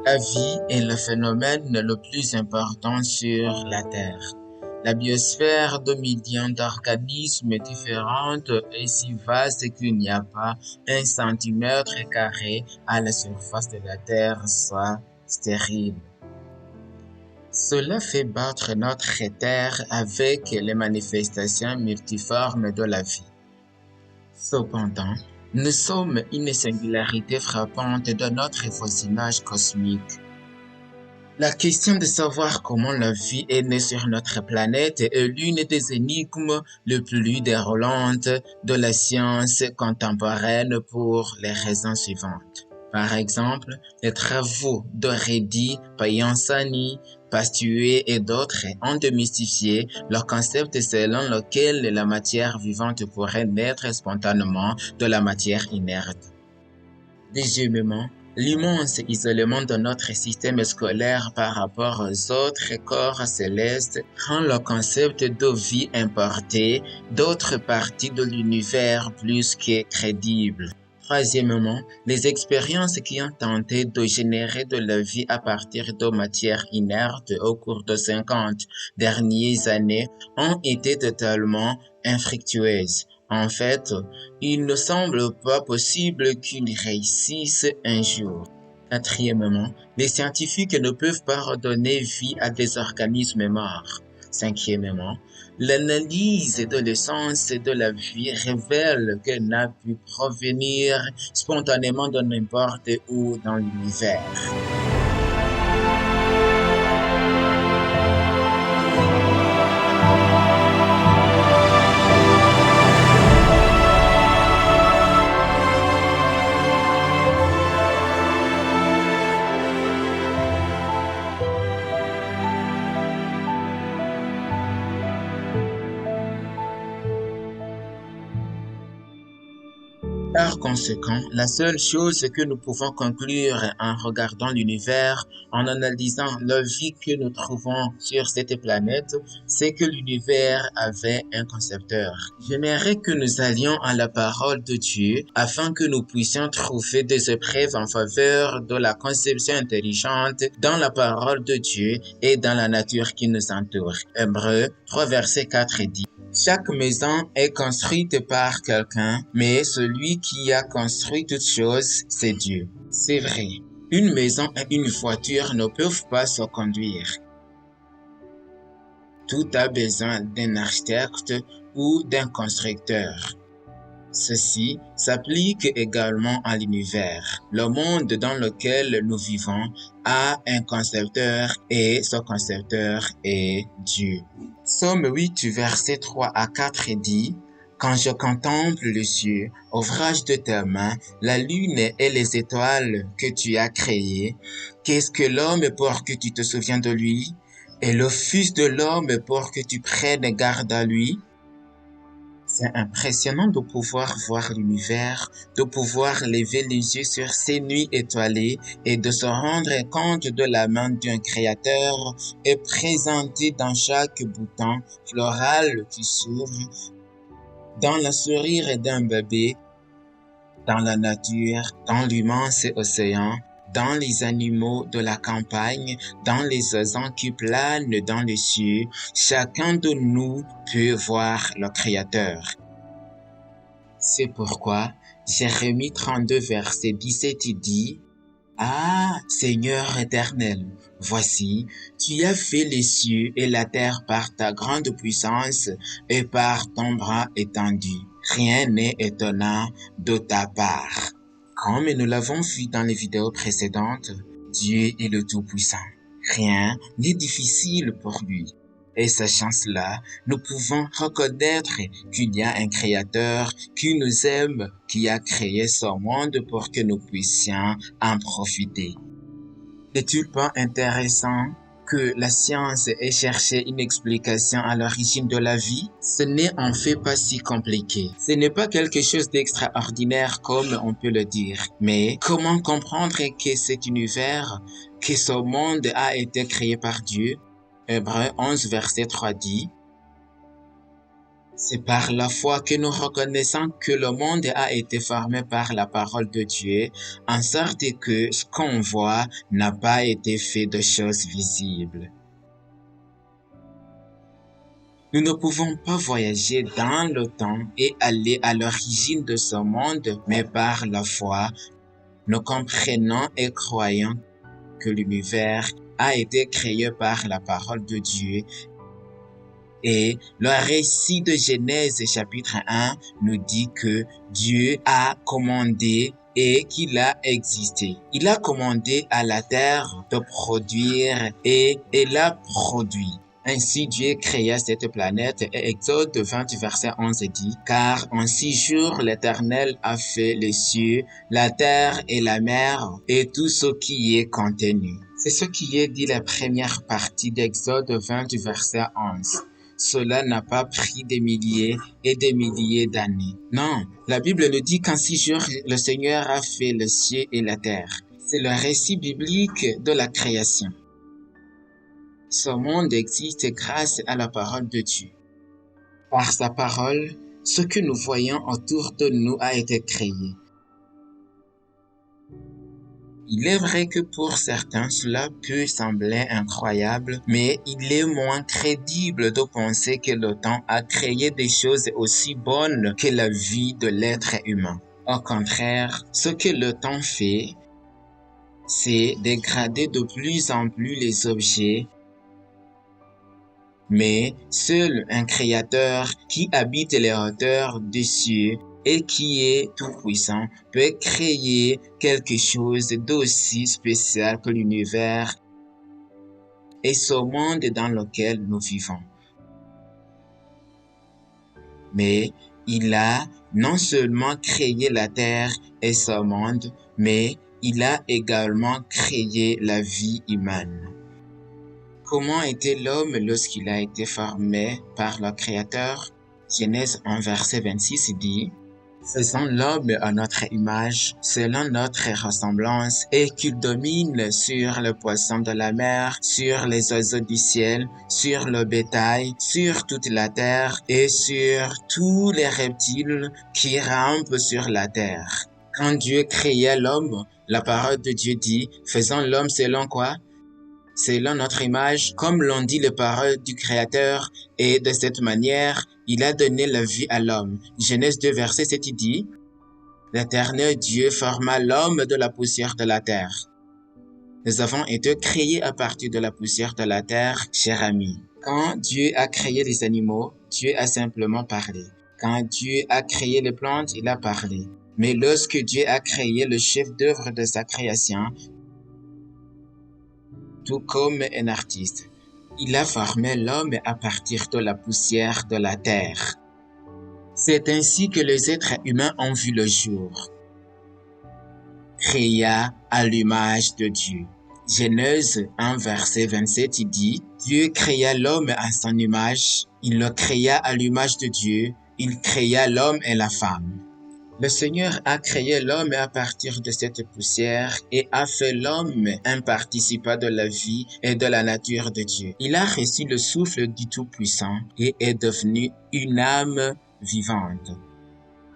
La vie est le phénomène le plus important sur la Terre. La biosphère de millions d'organismes différents est si vaste qu'il n'y a pas un centimètre carré à la surface de la Terre soit stérile. Cela fait battre notre Terre avec les manifestations multiformes de la vie. Cependant, nous sommes une singularité frappante de notre voisinage cosmique. La question de savoir comment la vie est née sur notre planète est l'une des énigmes les plus déroulantes de la science contemporaine pour les raisons suivantes. Par exemple, les travaux de Reddy, Payansani, Pasteur et d'autres ont démystifié le concept selon lequel la matière vivante pourrait naître spontanément de la matière inerte. Deuxièmement, l'immense isolement de notre système scolaire par rapport aux autres corps célestes rend le concept de vie importée d'autres parties de l'univers plus que crédible. Troisièmement, les expériences qui ont tenté de générer de la vie à partir de matière inerte au cours de 50 dernières années ont été totalement infructueuses. En fait, il ne semble pas possible qu'ils réussissent un jour. Quatrièmement, les scientifiques ne peuvent pas redonner vie à des organismes morts. Cinquièmement, l'analyse de l'essence de la vie révèle qu'elle n'a pu provenir spontanément de n'importe où dans l'univers. Par conséquent, la seule chose que nous pouvons conclure en regardant l'univers, en analysant la vie que nous trouvons sur cette planète, c'est que l'univers avait un concepteur. J'aimerais que nous allions à la parole de Dieu afin que nous puissions trouver des épreuves en faveur de la conception intelligente dans la parole de Dieu et dans la nature qui nous entoure. Hébreux 3 verset 4 dit: chaque maison est construite par quelqu'un, mais celui qui a construit toutes choses, c'est Dieu. C'est vrai. Une maison et une voiture ne peuvent pas se conduire. Tout a besoin d'un architecte ou d'un constructeur. Ceci s'applique également à l'univers. Le monde dans lequel nous vivons a un concepteur et ce concepteur est Dieu. Psaume 8, verset 3 à 4 dit: quand je contemple le ciel, ouvrage de tes mains, la lune et les étoiles que tu as créées, qu'est-ce que l'homme pour que tu te souviens de lui? Et le Fils de l'homme pour que tu prennes garde à lui? C'est impressionnant de pouvoir voir l'univers, de pouvoir lever les yeux sur ces nuits étoilées et de se rendre compte de la main d'un créateur et présentée dans chaque bouton floral qui s'ouvre, dans le sourire d'un bébé, dans la nature, dans l'immense océan, dans les animaux de la campagne, dans les oiseaux qui planent dans les cieux, chacun de nous peut voir le Créateur. C'est pourquoi Jérémie 32, verset 17 dit: ah, Seigneur éternel, voici, tu as fait les cieux et la terre par ta grande puissance et par ton bras étendu. Rien n'est étonnant de ta part. Comme nous l'avons vu dans les vidéos précédentes, Dieu est le Tout-Puissant. Rien n'est difficile pour lui. Et sachant cela, nous pouvons reconnaître qu'il y a un Créateur qui nous aime, qui a créé ce monde pour que nous puissions en profiter. N'est-il pas intéressant que la science ait cherché une explication à l'origine de la vie? Ce n'est en fait pas si compliqué. Ce n'est pas quelque chose d'extraordinaire comme on peut le dire. Mais comment comprendre que cet univers, que ce monde a été créé par Dieu? Hébreux 11, verset 3 dit: C'est par la foi que nous reconnaissons que le monde a été formé par la parole de Dieu, en sorte que ce qu'on voit n'a pas été fait de choses visibles. Nous ne pouvons pas voyager dans le temps et aller à l'origine de ce monde, mais par la foi, nous comprenons et croyons que l'univers a été créé par la parole de Dieu. Et le récit de Genèse chapitre 1 nous dit que Dieu a commandé et qu'il a existé. Il a commandé à la terre de produire et elle a produit. Ainsi Dieu créa cette planète et Exode 20 verset 11 dit « Car en 6 jours l'Éternel a fait les cieux, la terre et la mer et tout ce qui y est contenu. » C'est ce qui est dit la première partie d'Exode 20 verset 11. Cela n'a pas pris des milliers et des milliers d'années. Non, la Bible nous dit qu'en 6 jours, le Seigneur a fait le ciel et la terre. C'est le récit biblique de la création. Ce monde existe grâce à la parole de Dieu. Par sa parole, ce que nous voyons autour de nous a été créé. Il est vrai que pour certains, cela peut sembler incroyable, mais il est moins crédible de penser que le temps a créé des choses aussi bonnes que la vie de l'être humain. Au contraire, ce que le temps fait, c'est dégrader de plus en plus les objets, mais seul un créateur qui habite les hauteurs des cieux et qui est tout-puissant peut créer quelque chose d'aussi spécial que l'univers et ce monde dans lequel nous vivons. Mais il a non seulement créé la terre et ce monde, mais il a également créé la vie humaine. Comment était l'homme lorsqu'il a été formé par le Créateur? Genèse 1 verset 26 dit « Faisons l'homme à notre image, selon notre ressemblance, et qu'il domine sur le poisson de la mer, sur les oiseaux du ciel, sur le bétail, sur toute la terre, et sur tous les reptiles qui rampent sur la terre. » Quand Dieu créa l'homme, la parole de Dieu dit « Faisons l'homme selon quoi? » Selon notre image, comme l'ont dit les paroles du Créateur, et de cette manière, il a donné la vie à l'homme. Genèse 2, verset 7 dit, « L'Éternel Dieu forma l'homme de la poussière de la terre. » Nous avons été créés à partir de la poussière de la terre, cher ami. Quand Dieu a créé les animaux, Dieu a simplement parlé. Quand Dieu a créé les plantes, il a parlé. Mais lorsque Dieu a créé le chef d'œuvre de sa création, tout comme un artiste, il a formé l'homme à partir de la poussière de la terre. C'est ainsi que les êtres humains ont vu le jour. Créa à l'image de Dieu. Genèse 1 verset 27 dit « Dieu créa l'homme à son image, il le créa à l'image de Dieu, il créa l'homme et la femme. » Le Seigneur a créé l'homme à partir de cette poussière et a fait l'homme un participant de la vie et de la nature de Dieu. Il a reçu le souffle du Tout-Puissant et est devenu une âme vivante.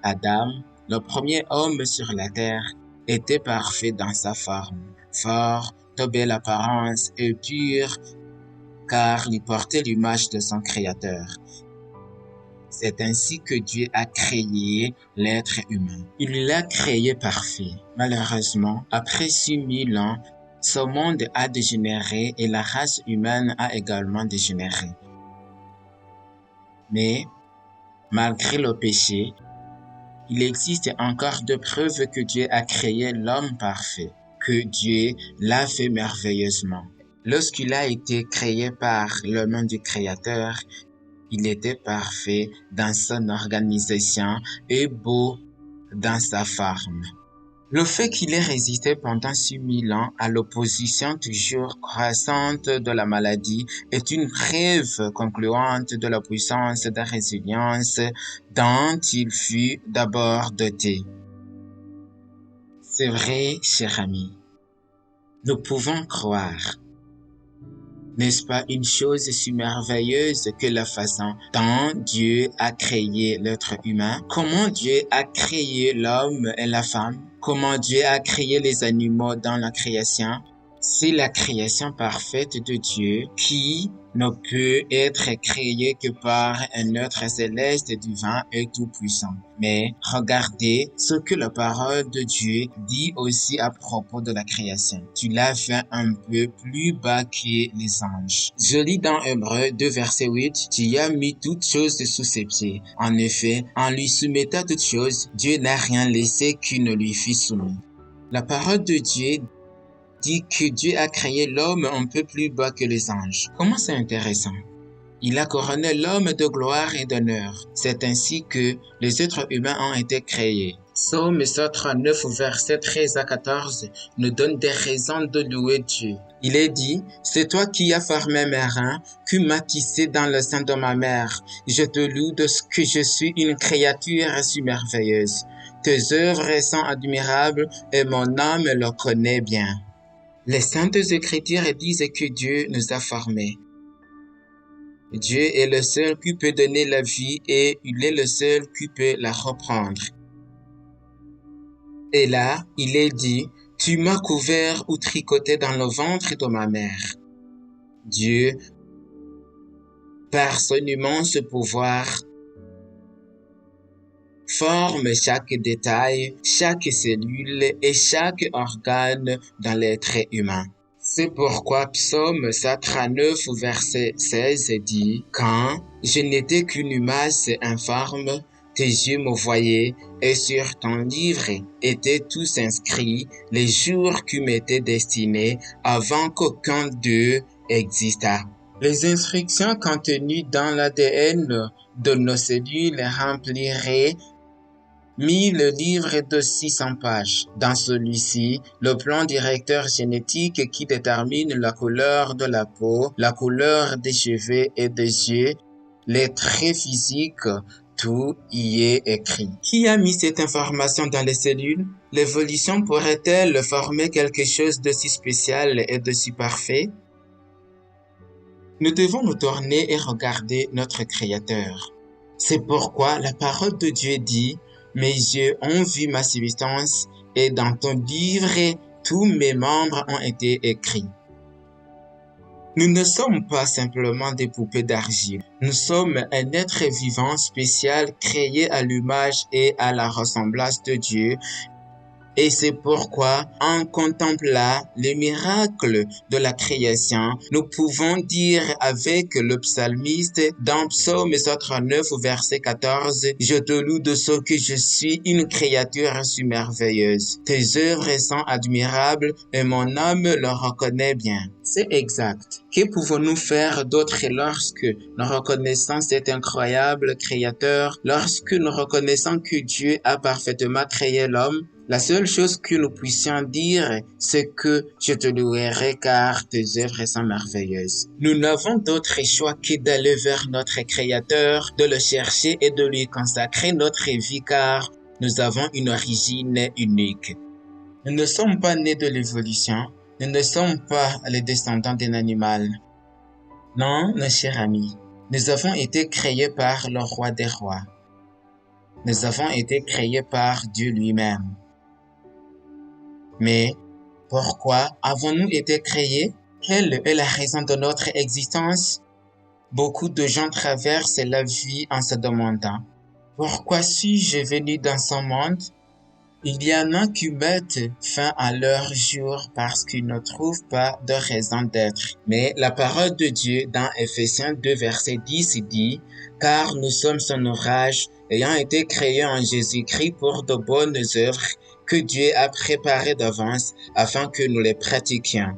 Adam, le premier homme sur la terre, était parfait dans sa forme, fort, de belle apparence et pur, car il portait l'image de son Créateur. C'est ainsi que Dieu a créé l'être humain. Il l'a créé parfait. Malheureusement, après 6000 ans, ce monde a dégénéré et la race humaine a également dégénéré. Mais, malgré le péché, il existe encore de preuves que Dieu a créé l'homme parfait, que Dieu l'a fait merveilleusement. Lorsqu'il a été créé par le nom du Créateur, il était parfait dans son organisation et beau dans sa forme. Le fait qu'il ait résisté pendant 6000 ans à l'opposition toujours croissante de la maladie est une preuve concluante de la puissance de résilience dont il fut d'abord doté. C'est vrai, cher ami, nous pouvons croire. N'est-ce pas une chose si merveilleuse que la façon dont Dieu a créé l'être humain? Comment Dieu a créé l'homme et la femme? Comment Dieu a créé les animaux dans la création? C'est la création parfaite de Dieu qui ne peut être créée que par un être céleste, divin et tout-puissant. Mais regardez ce que la parole de Dieu dit aussi à propos de la création. Tu l'as fait un peu plus bas que les anges. Je lis dans Hébreux 2 verset 8, tu as mis toutes choses sous ses pieds. En effet, en lui soumettant toutes choses, Dieu n'a rien laissé qui ne lui fût soumis. La parole de Dieu dit que Dieu a créé l'homme un peu plus bas que les anges. Comment c'est intéressant? Il a couronné l'homme de gloire et d'honneur. C'est ainsi que les êtres humains ont été créés. Psaume 139, versets 13 à 14, nous donne des raisons de louer Dieu. Il est dit, c'est toi qui as formé mes reins, qui m'as tissé dans le sein de ma mère. Je te loue de ce que je suis une créature si merveilleuse. Tes œuvres sont admirables et mon âme le connaît bien. Les Saintes Écritures disent que Dieu nous a formés. Dieu est le seul qui peut donner la vie et il est le seul qui peut la reprendre. Et là, il est dit, tu m'as couvert ou tricoté dans le ventre de ma mère. Dieu, par son immense pouvoir, forme chaque détail, chaque cellule et chaque organe dans l'être humain. C'est pourquoi Psaume 139, verset 16 dit, « Quand je n'étais qu'une masse informe, tes yeux me voyaient, et sur ton livre étaient tous inscrits les jours qui m'étaient destinés avant qu'aucun d'eux existât. » Les instructions contenues dans l'ADN de nos cellules rempliraient 1000 livres de 600 pages. Dans celui-ci, le plan directeur génétique qui détermine la couleur de la peau, la couleur des cheveux et des yeux, les traits physiques, tout y est écrit. Qui a mis cette information dans les cellules? L'évolution pourrait-elle former quelque chose de si spécial et de si parfait? Nous devons nous tourner et regarder notre Créateur. C'est pourquoi la parole de Dieu dit, « Mes yeux ont vu ma substance et dans ton livre, tous mes membres ont été écrits. » Nous ne sommes pas simplement des poupées d'argile. Nous sommes un être vivant spécial créé à l'image et à la ressemblance de Dieu. Et c'est pourquoi, en contemplant les miracles de la création, nous pouvons dire avec le psalmiste dans Psaume 139, verset 14, « Je te loue de ce que je suis une créature si merveilleuse. Tes œuvres sont admirables et mon âme le reconnaît bien. » C'est exact. Que pouvons-nous faire d'autre lorsque nous reconnaissons cet incroyable créateur, lorsque nous reconnaissons que Dieu a parfaitement créé l'homme? La seule chose que nous puissions dire, c'est que je te louerai car tes œuvres sont merveilleuses. Nous n'avons d'autre choix que d'aller vers notre Créateur, de le chercher et de lui consacrer notre vie car nous avons une origine unique. Nous ne sommes pas nés de l'évolution, nous ne sommes pas les descendants d'un animal. Non, mes chers amis, nous avons été créés par le roi des rois. Nous avons été créés par Dieu lui-même. Mais pourquoi avons-nous été créés? Quelle est la raison de notre existence? Beaucoup de gens traversent la vie en se demandant « Pourquoi suis-je venu dans ce monde ?» Il y en a qui mettent fin à leur jour parce qu'ils ne trouvent pas de raison d'être. Mais la parole de Dieu dans Ephésiens 2 verset 10 dit « Car nous sommes son ouvrage, ayant été créés en Jésus-Christ pour de bonnes œuvres, que Dieu a préparées d'avance afin que nous les pratiquions. »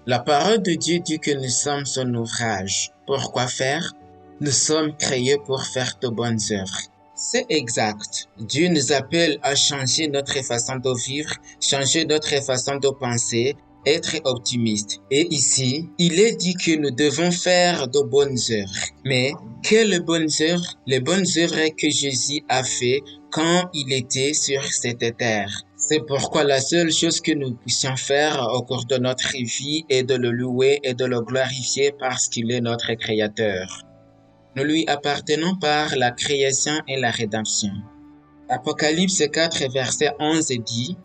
La parole de Dieu dit que nous sommes son ouvrage. Pourquoi faire? Nous sommes créés pour faire de bonnes œuvres. C'est exact. Dieu nous appelle à changer notre façon de vivre, changer notre façon de penser, être optimiste. Et ici, il est dit que nous devons faire de bonnes œuvres. Mais quelles bonnes œuvres? Les bonnes œuvres que Jésus a fait quand il était sur cette terre. C'est pourquoi la seule chose que nous puissions faire au cours de notre vie est de le louer et de le glorifier parce qu'il est notre Créateur. Nous lui appartenons par la création et la rédemption. Apocalypse 4, verset 11 dit: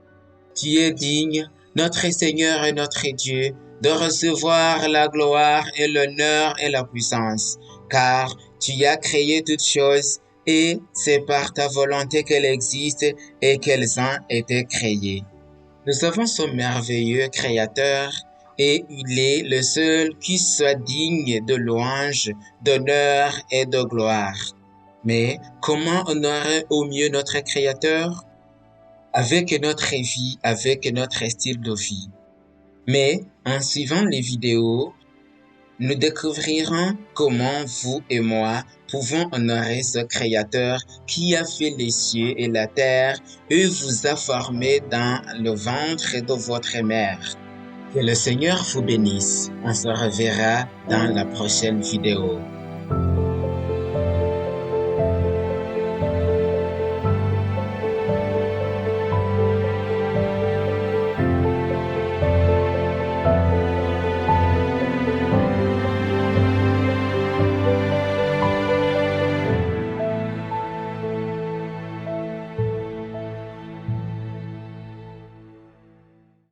Tu es digne, notre Seigneur et notre Dieu, de recevoir la gloire et l'honneur et la puissance, car tu as créé toutes choses et c'est par ta volonté qu'elles existent et qu'elles ont été créées. Nous avons ce merveilleux Créateur et il est le seul qui soit digne de louange, d'honneur et de gloire. Mais comment honorer au mieux notre Créateur? Avec notre vie, avec notre style de vie. Mais en suivant les vidéos, nous découvrirons comment vous et moi pouvons honorer ce Créateur qui a fait les cieux et la terre et vous a formé dans le ventre de votre mère. Que le Seigneur vous bénisse. On se reverra dans la prochaine vidéo.